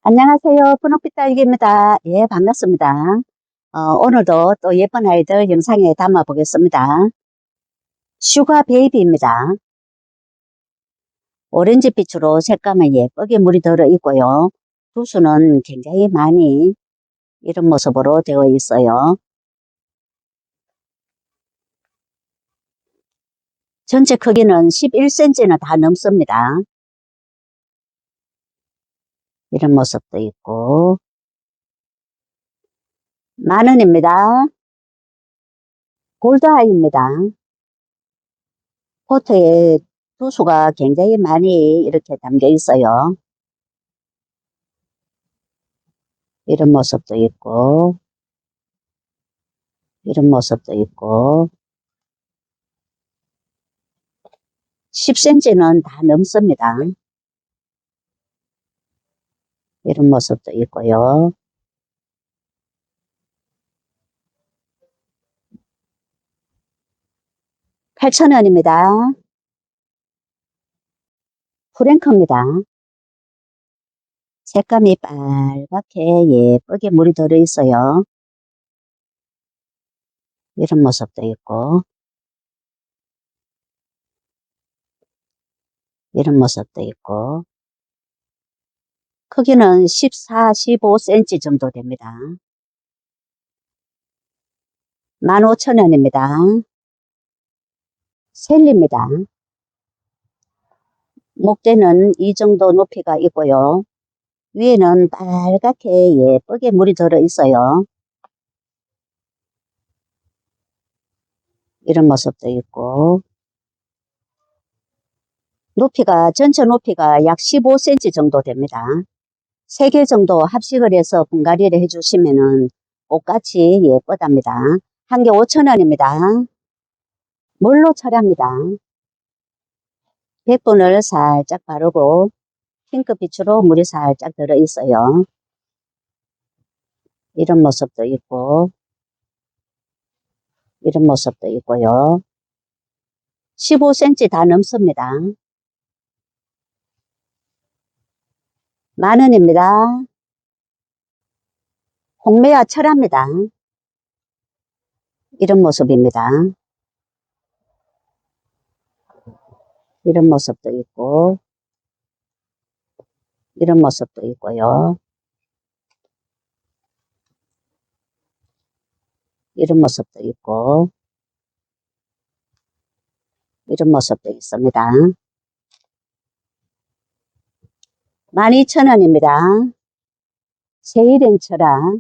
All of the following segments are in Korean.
안녕하세요. 분홍빛 딸기입니다. 예, 반갑습니다. 오늘도 또 예쁜 아이들 영상에 담아 보겠습니다. 슈가 베이비입니다. 오렌지빛으로 색감은 예쁘게 물이 들어 있고요. 두수는 굉장히 많이 이런 모습으로 되어 있어요. 전체 크기는 11cm는 다 넘습니다. 이런 모습도 있고. 10,000원입니다. 골드아이입니다. 포트에 두수가 굉장히 많이 이렇게 담겨 있어요. 이런 모습도 있고, 이런 모습도 있고, 10cm는 다 넘습니다. 이런 모습도 있고요. $8,000원입니다. 프랭크입니다. 색감이 빨갛게 예쁘게 물이 들어있어요. 이런 모습도 있고, 이런 모습도 있고, 크기는 14, 15cm 정도 됩니다. 15,000원입니다. 셀리입니다. 목대는 이 정도 높이가 있고요. 위에는 빨갛게 예쁘게 물이 들어 있어요. 이런 모습도 있고, 전체 높이가 약 15cm 정도 됩니다. 3개 정도 합식을 해서 분갈이를 해주시면은 꽃같이 예쁘답니다. 한 개 5,000원입니다. 물로 철합니다. 백분을 살짝 바르고 핑크빛으로 물이 살짝 들어있어요. 이런 모습도 있고, 이런 모습도 있고요. 15cm 다 넘습니다. 10,000원입니다. 홍매화 철합니다. 이런 모습입니다. 이런 모습도 있고, 이런 모습도 있고요. 이런 모습도 있고, 이런 모습도 있습니다. 12,000원입니다. 세일행 철학,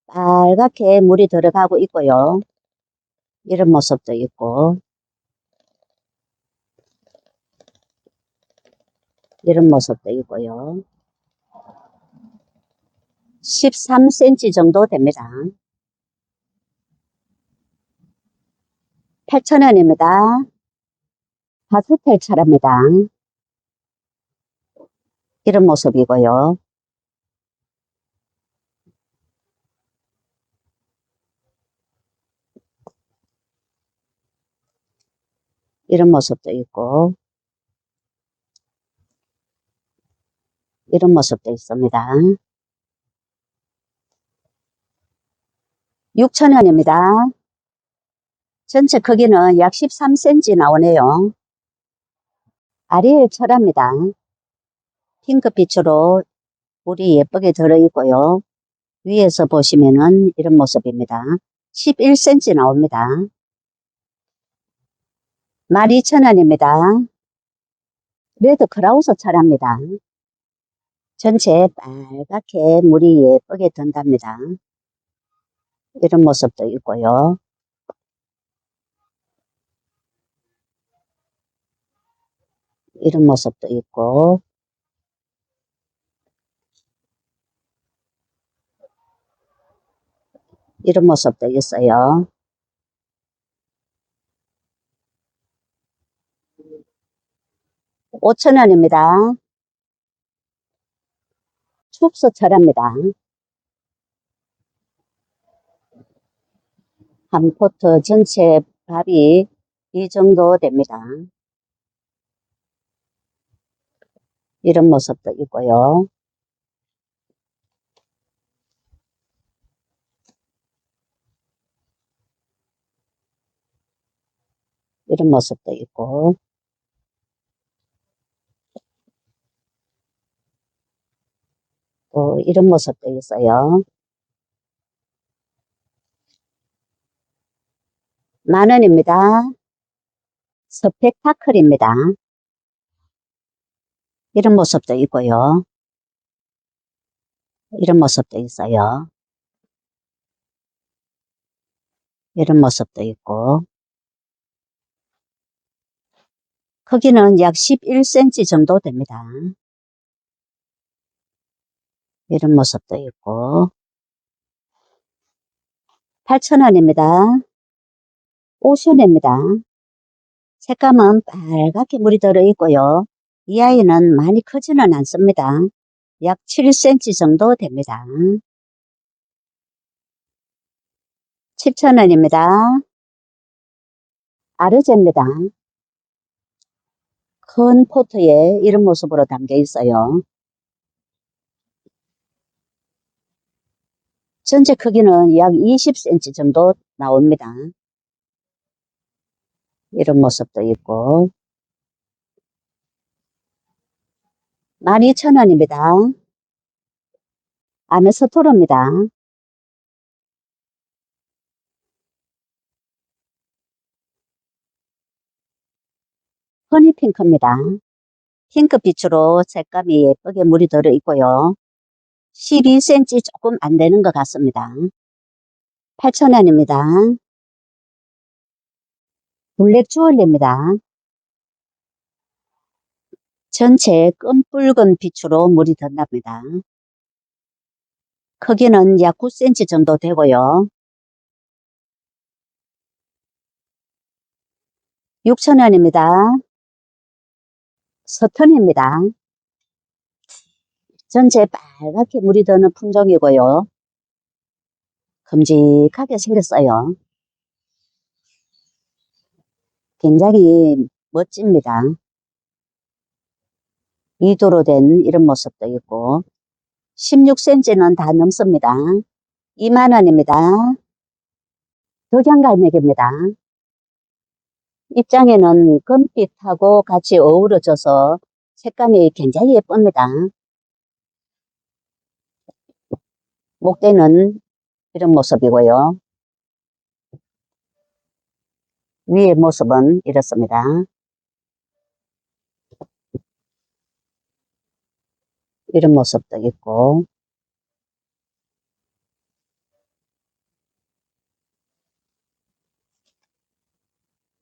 빨갛게 물이 들어가고 있고요. 이런 모습도 있고, 이런 모습도 있고요. 13cm 정도 됩니다. 8,000원입니다. 파스텔 철합니다. 이런 모습이고요. 이런 모습도 있고, 이런 모습도 있습니다. 6,000원입니다. 전체 크기는 약 13cm 나오네요. 아리엘 철합니다. 핑크빛으로 물이 예쁘게 들어있고요. 위에서 보시면은 이런 모습입니다. 11cm 나옵니다. 12,000원입니다. 레드 크라우스 철합니다. 전체 빨갛게 물이 예쁘게 든답니다. 이런 모습도 있고요. 이런 모습도 있고, 이런 모습도 있어요. 5,000원입니다. 춥스 철합니다. 한 포트 전체 밥이 이 정도 됩니다. 이런 모습도 있고요. 이런 모습도 있고, 또 이런 모습도 있어요. 10,000원입니다. 스펙타클입니다. 이런 모습도 있고요. 이런 모습도 있어요. 이런 모습도 있고, 크기는 약 11cm 정도 됩니다. 이런 모습도 있고, 8,000원입니다. 오션입니다. 색감은 빨갛게 물이 들어있고요. 이 아이는 많이 크지는 않습니다. 약 7cm 정도 됩니다. 7,000원입니다. 아르제입니다. 큰 포트에 이런 모습으로 담겨 있어요. 전체 크기는 약 20cm 정도 나옵니다. 이런 모습도 있고, 12,000원입니다. 아메스토로입니다. 허니핑크입니다. 핑크빛으로 색감이 예쁘게 물이 들어있고요. 12cm 조금 안 되는 것 같습니다. 8,000원입니다. 블랙 주얼리입니다. 전체 끈붉은 빛으로 물이 든답니다. 크기는 약 9cm 정도 되고요. 6,000원입니다. 서턴입니다. 전체 빨갛게 물이 드는 품종이고요. 큼직하게 생겼어요. 굉장히 멋집니다. 2도로 된 이런 모습도 있고, 16cm는 다 넘습니다. 20,000원입니다. 덕양갈매기입니다. 입장에는 금빛하고 같이 어우러져서 색감이 굉장히 예쁩니다. 목대는 이런 모습이고요. 위의 모습은 이렇습니다. 이런 모습도 있고,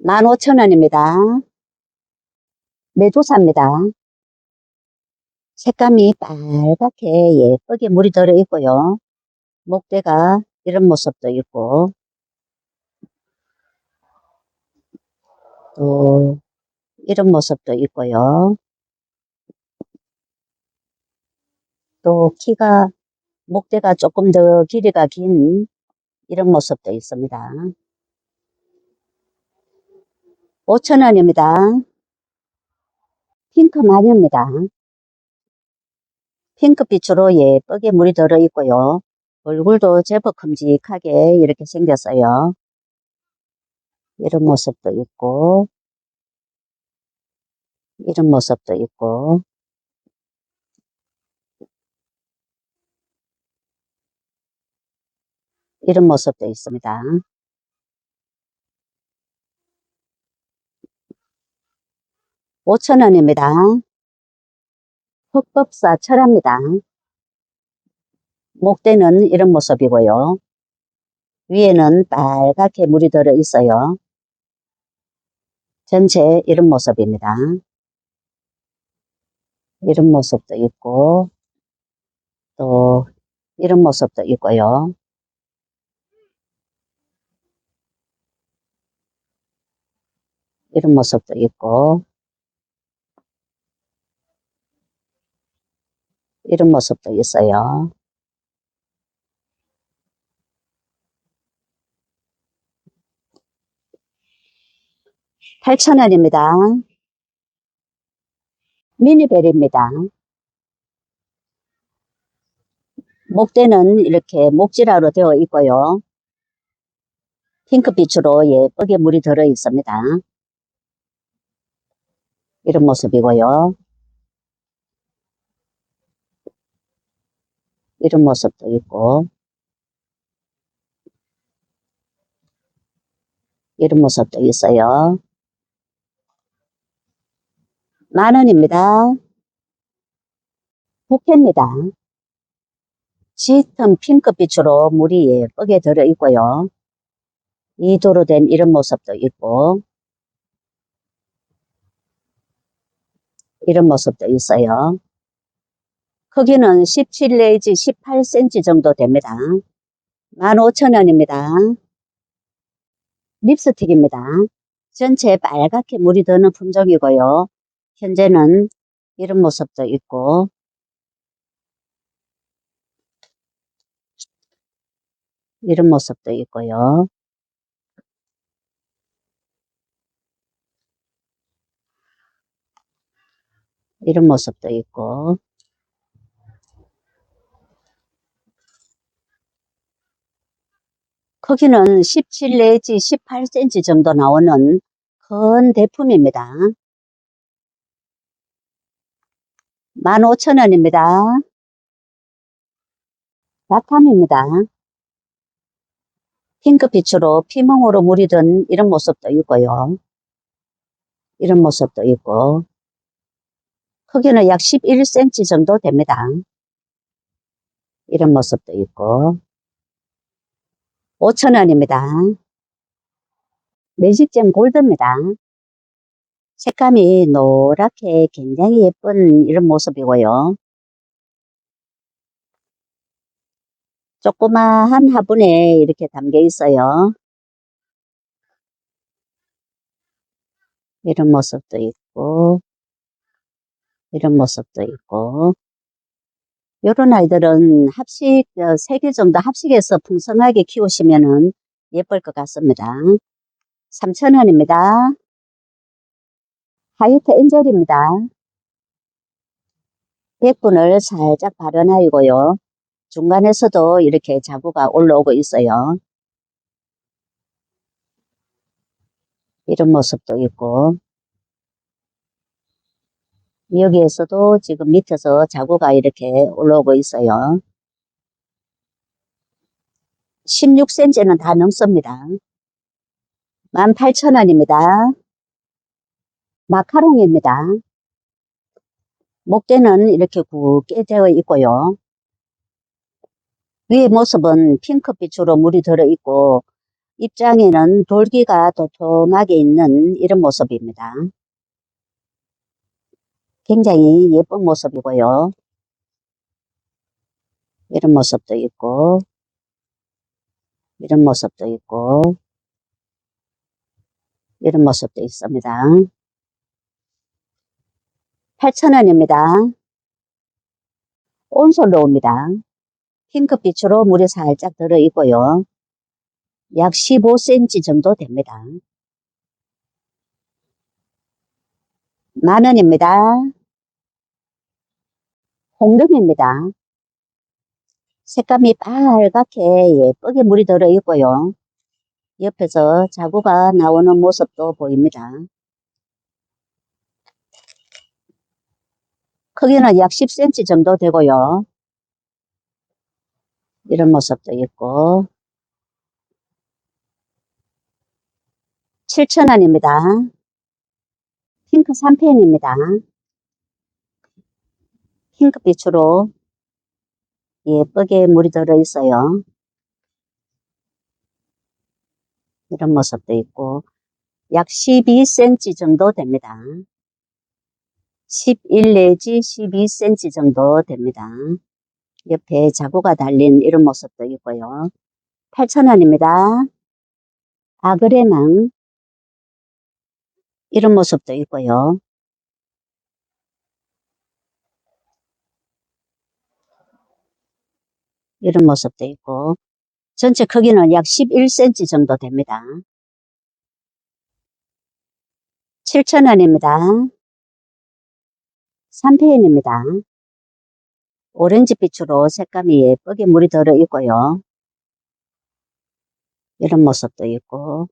15,000원입니다. 메두사입니다. 색감이 빨갛게 예쁘게 물이 들어있고요. 목대가 이런 모습도 있고, 또 이런 모습도 있고요. 또 키가, 목대가 조금 더 길이가 긴 이런 모습도 있습니다. 5,000원입니다. 핑크 마녀입니다. 핑크빛으로 예쁘게 물이 들어있고요. 얼굴도 제법 큼직하게 이렇게 생겼어요. 이런 모습도 있고, 이런 모습도 있고, 이런 모습도 있습니다. 5,000원입니다. 흑법사 철합니다. 목대는 이런 모습이고요. 위에는 빨갛게 물이 들어 있어요. 전체 이런 모습입니다. 이런 모습도 있고, 또 이런 모습도 있고요. 이런 모습도 있고, 이런 모습도 있어요. 8,000원입니다. 미니벨입니다. 목대는 이렇게 목질화로 되어 있고요. 핑크빛으로 예쁘게 물이 들어 있습니다. 이런 모습이고요. 이런 모습도 있고, 이런 모습도 있어요. 10,000원입니다. 부케입니다. 짙은 핑크빛으로 물이 예쁘게 들어있고요. 이도로 된 이런 모습도 있고, 이런 모습도 있어요. 크기는 17 내지 18cm 정도 됩니다. 15,000원입니다. 립스틱입니다. 전체 빨갛게 물이 드는 품종이고요. 현재는 이런 모습도 있고, 이런 모습도 있고요. 이런 모습도 있고, 크기는 17 내지 18cm 정도 나오는 큰 대품입니다. 15,000원입니다. 라탐입니다. 핑크빛으로 피멍으로 물이 든 이런 모습도 있고요. 이런 모습도 있고, 크기는 약 11cm 정도 됩니다. 이런 모습도 있고, 5,000원입니다. 매직잼 골드입니다. 색감이 노랗게 굉장히 예쁜 이런 모습이고요. 조그마한 화분에 이렇게 담겨 있어요. 이런 모습도 있고, 이런 모습도 있고, 이런 아이들은 3개 정도 합식해서 풍성하게 키우시면은 예쁠 것 같습니다. 3,000원입니다. 하이트 엔젤입니다. 백분을 살짝 발현하이고요. 중간에서도 이렇게 자구가 올라오고 있어요. 이런 모습도 있고, 여기에서도 지금 밑에서 자구가 이렇게 올라오고 있어요. 16cm는 다 넘습니다. 18,000원입니다. 마카롱입니다. 목대는 이렇게 굵게 되어 있고요. 위의 모습은 핑크빛으로 물이 들어있고, 입장에는 돌기가 도톰하게 있는 이런 모습입니다. 굉장히 예쁜 모습이고요. 이런 모습도 있고, 이런 모습도 있고, 이런 모습도 있습니다. 8,000원입니다. 온솔로우입니다. 핑크빛으로 물이 살짝 들어있고요. 약 15cm 정도 됩니다. 10,000원입니다. 홍등입니다. 색감이 빨갛게 예쁘게 물이 들어있고요. 옆에서 자구가 나오는 모습도 보입니다. 크기는 약 10cm 정도 되고요. 이런 모습도 있고, 7,000원입니다. 핑크 3펜입니다. 핑크빛으로 예쁘게 물이 들어있어요. 이런 모습도 있고, 약 12cm 정도 됩니다. 11 내지 12cm 정도 됩니다. 옆에 자구가 달린 이런 모습도 있고요. 8,000원입니다. 아그레망 이런 모습도 있고요. 이런 모습도 있고, 전체 크기는 약 11cm 정도 됩니다. 7,000원입니다. 3페인입니다. 오렌지빛으로 색감이 예쁘게 물이 들어 있고요. 이런 모습도 있고,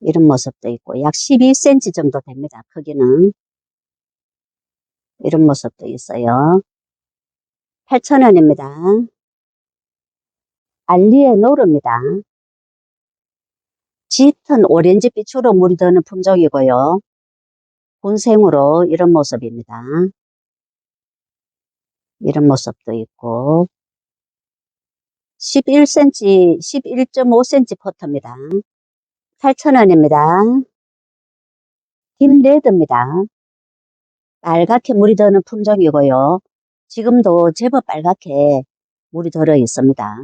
이런 모습도 있고 약 12cm 정도 됩니다. 크기는. 이런 모습도 있어요. 8,000원입니다. 알리에 노르입니다. 짙은 오렌지빛으로 물이 드는 품종이고요. 군생으로 이런 모습입니다. 이런 모습도 있고 11cm, 11.5cm 포트입니다. 8,000원입니다. 딥레드입니다. 빨갛게 물이 드는 품종이고요. 지금도 제법 빨갛게 물이 들어 있습니다.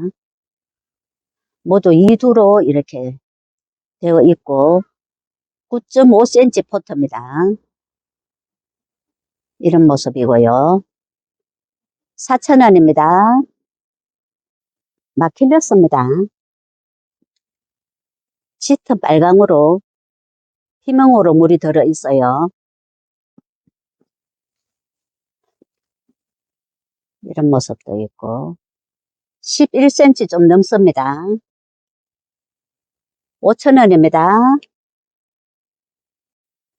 모두 2두로 이렇게 되어 있고 9.5cm 포트입니다. 이런 모습이고요. 4,000원입니다. 마킬러스입니다. 짙은 빨강으로 피멍으로 물이 들어 있어요. 이런 모습도 있고 11cm 좀 넘습니다. 5,000원입니다.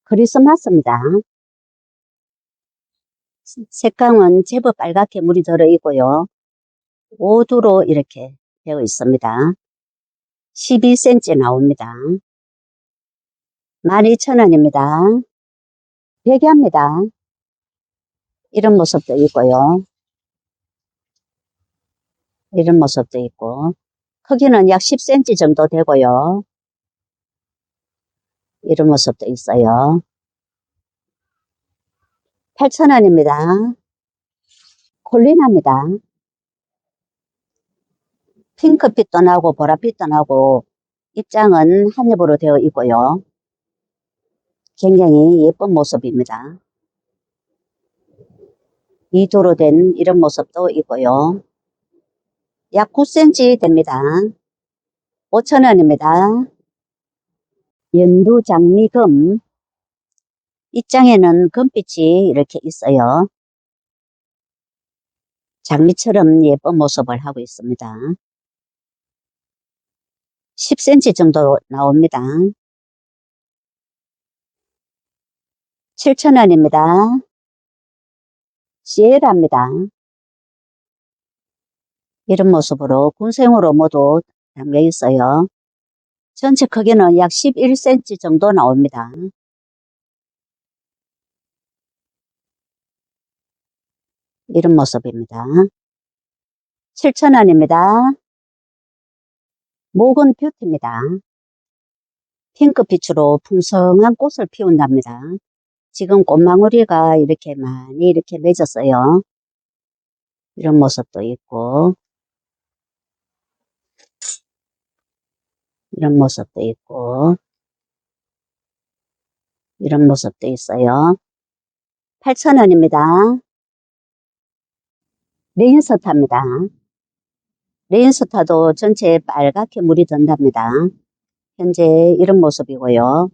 크리스마스입니다. 색감은 제법 빨갛게 물이 들어 있고요. 5두로 이렇게 되어 있습니다. 12cm 나옵니다. 12,000원입니다. 백야입니다. 이런 모습도 있고요. 이런 모습도 있고 크기는 약 10cm 정도 되고요. 이런 모습도 있어요. 8,000원입니다. 콜리나입니다. 핑크빛도 나고 보랏빛도 나고 입장은 한엽으로 되어 있고요. 굉장히 예쁜 모습입니다. 2두로 된 이런 모습도 있고요. 약 9cm 됩니다. 5,000원입니다. 연두장미금. 입장에는 금빛이 이렇게 있어요. 장미처럼 예쁜 모습을 하고 있습니다. 10cm 정도 나옵니다. 7,000원입니다. 시에라입니다. 이런 모습으로 군생으로 모두 담겨 있어요. 전체 크기는 약 11cm 정도 나옵니다. 이런 모습입니다. 7,000원입니다. 모건 뷰티입니다. 핑크빛으로 풍성한 꽃을 피운답니다. 지금 꽃망울이가 이렇게 많이 이렇게 맺었어요. 이런 모습도 있고, 이런 모습도 있고, 이런 모습도 있어요. 8,000원입니다. 레인스타입니다. 레인스타도 전체에 빨갛게 물이 든답니다. 현재 이런 모습이고요.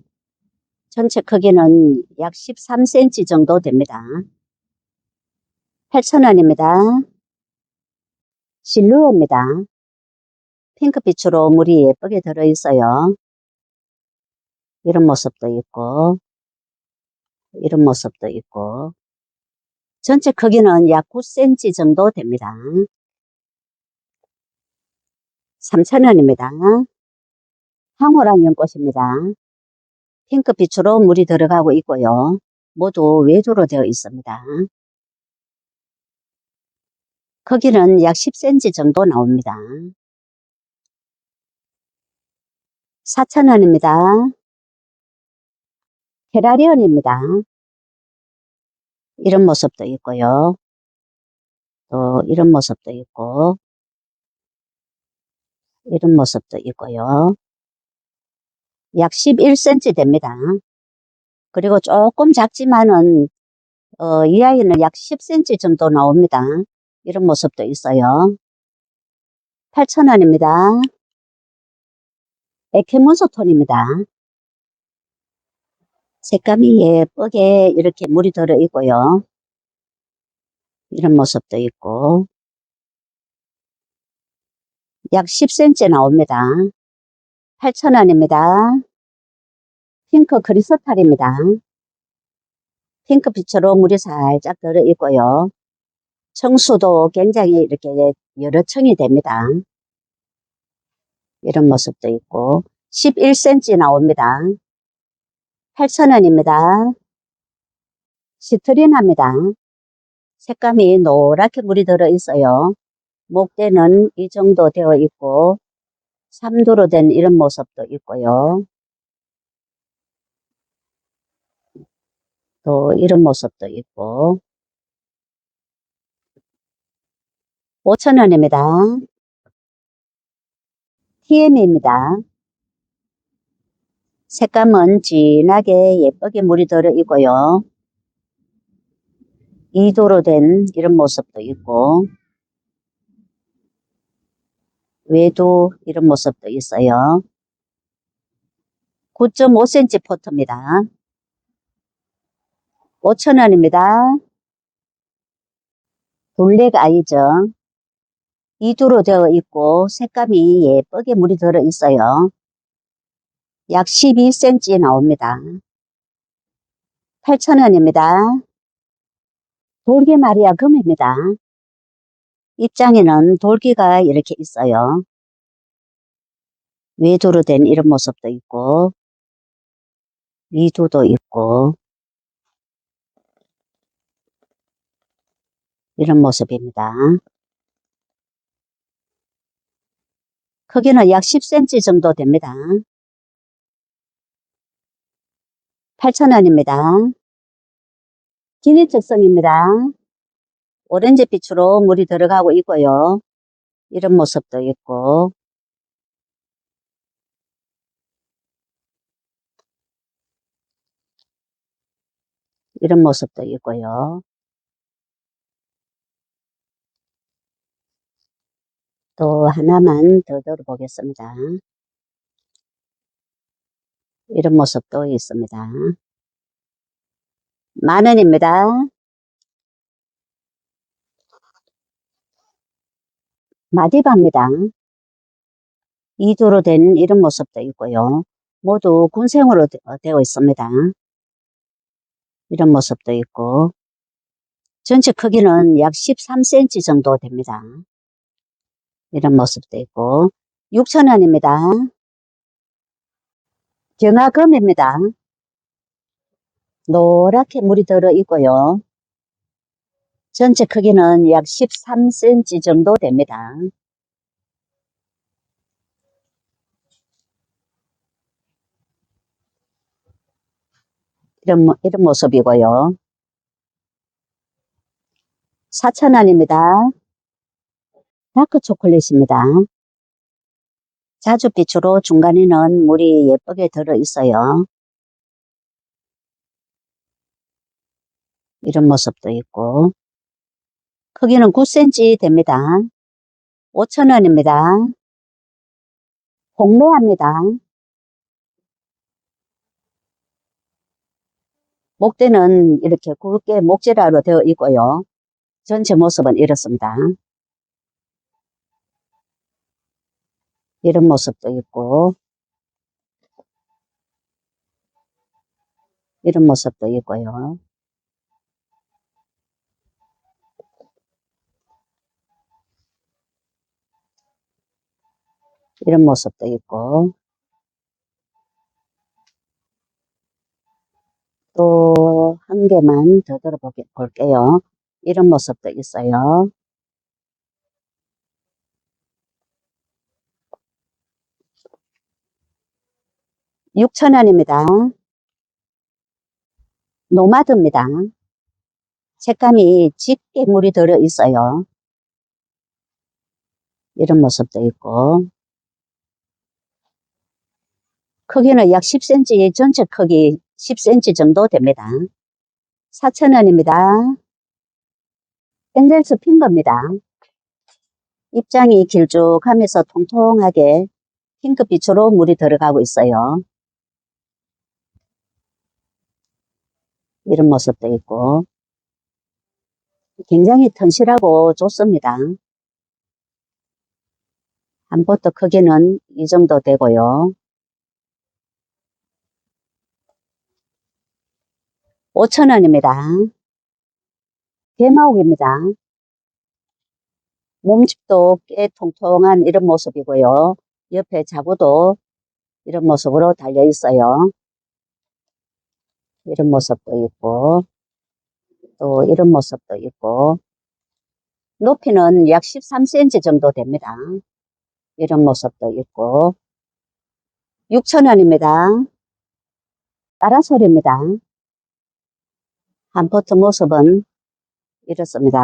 전체 크기는 약 13cm 정도 됩니다. 8,000원입니다. 실루엣입니다. 핑크빛으로 물이 예쁘게 들어있어요. 이런 모습도 있고, 이런 모습도 있고, 전체 크기는 약 9cm 정도 됩니다. 3,000원입니다. 황홀한 연꽃입니다. 핑크빛으로 물이 들어가고 있고요. 모두 외두로 되어 있습니다. 크기는 약 10cm 정도 나옵니다. 4,000원입니다. 헤라리언입니다. 이런 모습도 있고요. 또 이런 모습도 있고, 이런 모습도 있고요. 약 11cm 됩니다. 그리고 조금 작지만은 이 아이는 약 10cm 정도 나옵니다. 이런 모습도 있어요. 8,000원입니다. 에케몬소톤입니다. 색감이 예쁘게 이렇게 물이 들어 있고요. 이런 모습도 있고 약 10cm 나옵니다. 8,000원입니다. 핑크 크리스탈입니다. 핑크빛으로 물이 살짝 들어있고요. 청수도 굉장히 이렇게 여러 층이 됩니다. 이런 모습도 있고 11cm 나옵니다. 8,000원입니다. 시트린합니다. 색감이 노랗게 물이 들어있어요. 목대는 이 정도 되어 있고 3도로 된 이런 모습도 있고요. 또 이런 모습도 있고 5,000원입니다. TM입니다. 색감은 진하게 예쁘게 물이 들어있고요. 2도로 된 이런 모습도 있고 외도 이런 모습도 있어요. 9.5cm 포트입니다. 5,000원입니다. 블랙 아이죠. 2도로 되어 있고 색감이 예쁘게 물이 들어 있어요. 약 12cm 나옵니다. 8,000원입니다. 돌기 마리아 금입니다. 입장에는 돌기가 이렇게 있어요. 외도로 된 이런 모습도 있고 위도도 있고 이런 모습입니다. 크기는 약 10cm 정도 됩니다. 8,000원입니다. 기니특성입니다. 오렌지빛으로 물이 들어가고 있고요. 이런 모습도 있고 이런 모습도 있고요. 또 하나만 더 들어보겠습니다. 이런 모습도 있습니다. 10,000원입니다. 마디바입니다. 2도로 된 이런 모습도 있고요. 모두 군생으로 되어 있습니다. 이런 모습도 있고 전체 크기는 약 13cm 정도 됩니다. 이런 모습도 있고 6,000원입니다. 경화금입니다. 노랗게 물이 들어 있고요. 전체 크기는 약 13cm 정도 됩니다. 이런 모습이고요. 4,000원입니다. 다크 초콜릿입니다. 자줏빛으로 중간에는 물이 예쁘게 들어 있어요. 이런 모습도 있고 크기는 9cm 됩니다. 5,000원입니다. 홍매합니다. 목대는 이렇게 굵게 목재라로 되어 있고요. 전체 모습은 이렇습니다. 이런 모습도 있고 이런 모습도 있고요. 이런 모습도 있고 또 한 개만 더 들어볼게요. 이런 모습도 있어요. 6,000원입니다. 노마드입니다. 색감이 짙게 물이 들어 있어요. 이런 모습도 있고 크기는 약 10cm, 전체 크기 10cm 정도 됩니다. 4,000원입니다. 앤델스 핑거입니다. 입장이 길쭉하면서 통통하게 핑크빛으로 물이 들어가고 있어요. 이런 모습도 있고 굉장히 튼실하고 좋습니다. 한 포트 크기는 이 정도 되고요. 5,000원입니다. 개마옥입니다. 몸집도 꽤 통통한 이런 모습이고요. 옆에 자구도 이런 모습으로 달려 있어요. 이런 모습도 있고, 또 이런 모습도 있고, 높이는 약 13cm 정도 됩니다. 이런 모습도 있고, 6,000원입니다. 까라솔입니다. 한 포트 모습은 이렇습니다.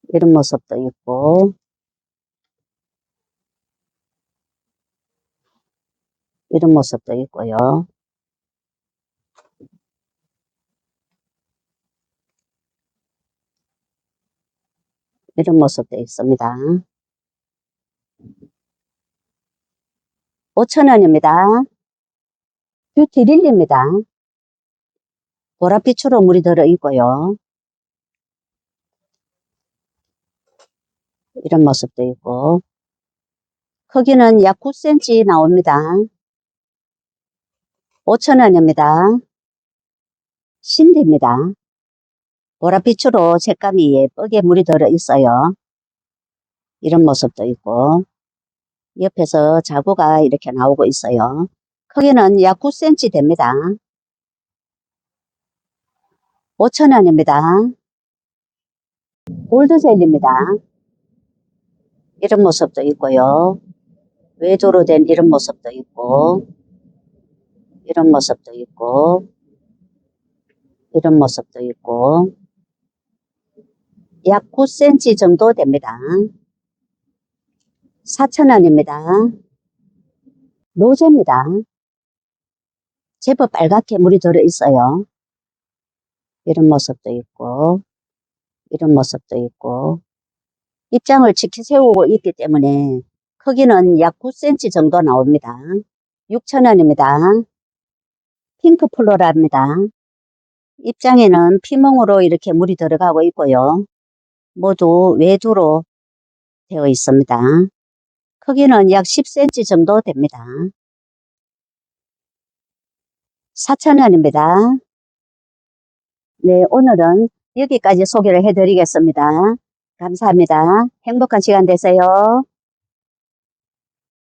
이런 모습도 있고, 이런 모습도 있고요. 이런 모습도 있습니다. 5,000원입니다. 뷰티 릴리입니다. 보랏빛으로 물이 들어 있고요. 이런 모습도 있고, 크기는 약 9cm 나옵니다. 5,000원입니다. 신디입니다. 보랏빛으로 색감이 예쁘게 물이 들어 있어요. 이런 모습도 있고, 옆에서 자구가 이렇게 나오고 있어요. 크기는 약 9cm 됩니다. 5,000원입니다. 골드젤리입니다. 이런 모습도 있고요. 외도로 된 이런 모습도 있고, 이런 모습도 있고, 이런 모습도 있고, 약 9cm 정도 됩니다. 4,000원입니다. 로제입니다. 제법 빨갛게 물이 들어 있어요. 이런 모습도 있고, 이런 모습도 있고, 입장을 지키 세우고 있기 때문에 크기는 약 9cm 정도 나옵니다. 6,000원입니다. 핑크 플로라입니다. 입장에는 피멍으로 이렇게 물이 들어가고 있고요. 모두 외두로 되어 있습니다. 크기는 약 10cm 정도 됩니다. 4,000원입니다. 네, 오늘은 여기까지 소개를 해드리겠습니다. 감사합니다. 행복한 시간 되세요.